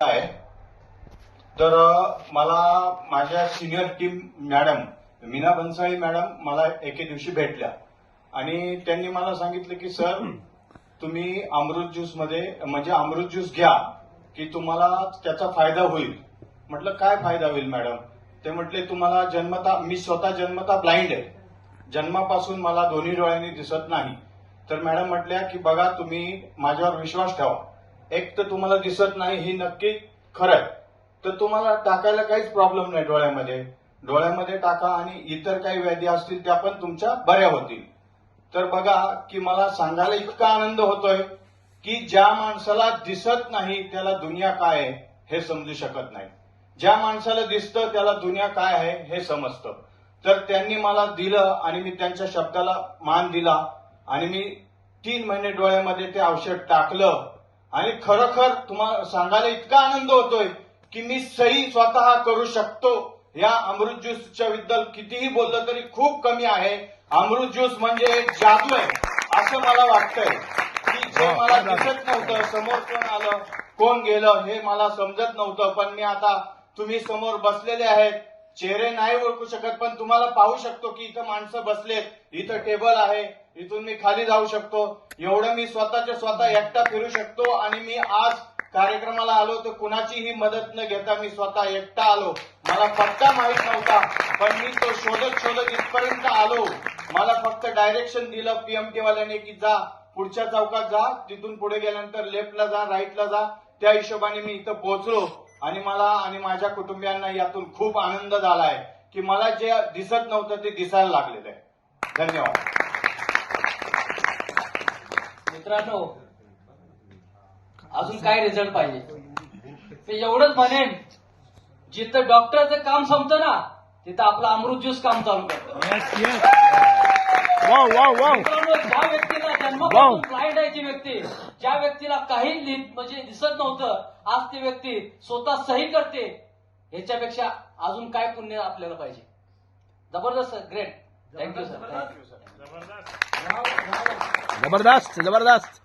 आहे. तर मला माझ्या senior team madam Meena Bansali madam मला एके दिवशी भेटल्या आणि त्यांनी मला सांगितलं की सर तुम्ही अमृत ज्यूस मध्ये म्हणजे अमृत ज्यूस घ्या की तुम्हाला त्याचा फायदा होईल. म्हटलं काय फायदा होईल मॅडम? ते म्हटले तुम्हाला जन्मता मी स्वतः जन्मता ब्लाइंड आहे, जन्मापासून मला दोन्ही डोळ्यांनी दिसत नाही. तर मॅडम म्हटल्या की बघा तुम्ही माझ्यावर विश्वास ठेवा, एक तर तुम्हाला दिसत नाही ही नक्की खरं आहे, तर तुम्हाला टाकायला काहीच प्रॉब्लेम नाही डोळ्यामध्ये टाका आणि इतर काही व्याधी असतील त्या पण तुमच्या बऱ्या होतील. तर बघा की मला सांगायला इतका आनंद होतोय की ज्या माणसाला दिसत नाही त्याला दुनिया काय आहे हे समजू शकत नाही, ज्या माणसाला दिसतं त्याला दुनिया काय आहे हे समजतं. तर त्यांनी मला दिलं आणि मी त्यांच्या शब्दाला मान दिला आणि मी 3 महिने डोळ्यामध्ये ते औषध टाकलं आणि खरोखर तुम्हाला सांगायला इतका आनंद होतोय की मी सही स्वतः करू शकतो. या अमृत ज्यूसच्या बद्दल कितीही बोललं तरी खूप कमी आहे. अमृत ज्यूस म्हणजे एक जादू आहे असं मला वाटतंय की जे मला दिसत नव्हतं, समोर कोण आलं कोण गेलं हे मला समजत नव्हतं, पण मी आता तुम्ही समोर बसलेले आहेत, चेहरे नाही ओळखू शकत पण तुम्हाला पाहू शकतो की इथं माणसं बसलेत, इथं टेबल आहे, इथून मी खाली जाऊ शकतो, एवढं मी स्वतःच्या स्वतः एकटा फिरू शकतो. आणि मी आज कार्यक्रमाला आलो तर कुणाचीही मदत न घेता मी स्वतः एकटा आलो. मला पत्ता माहित नव्हता पण मी तो शोधत शोधत इथपर्यंत आलो. मला फक्त डायरेक्शन दिलं पीएमटी वाल्याने की जा पुढच्या चौकात जा, तिथून पुढे गेल्यानंतर लेफ्टला जा राईटला जा. त्या हिशोबाने मी इथं पोहोचलो आणि मला आणि माझ्या कुटुंबियांना यातून खूप आनंद झालाय की मला जे दिसत नव्हतं ते दिसायला लागलेलं आहे. धन्यवाद. मित्रांनो, अजून काय रिझल्ट पाहिजे ते एवढंच म्हणेन, जिथं डॉक्टरचं काम संपतं ना तिथं आपलं अमृत ज्यूस काम चालू करतं. मित्रांनो, ज्या व्यक्तीला जन्मापासून ब्लाइंड आहे ती व्यक्ती, ज्या व्यक्तीला काही म्हणजे दिसत नव्हतं, आज ती व्यक्ती स्वतः सही करते, ह्याच्यापेक्षा अजून काय पुण्य आपल्याला पाहिजे. जबरदस्त, ग्रेट. Thank you sir. जबरदस्त.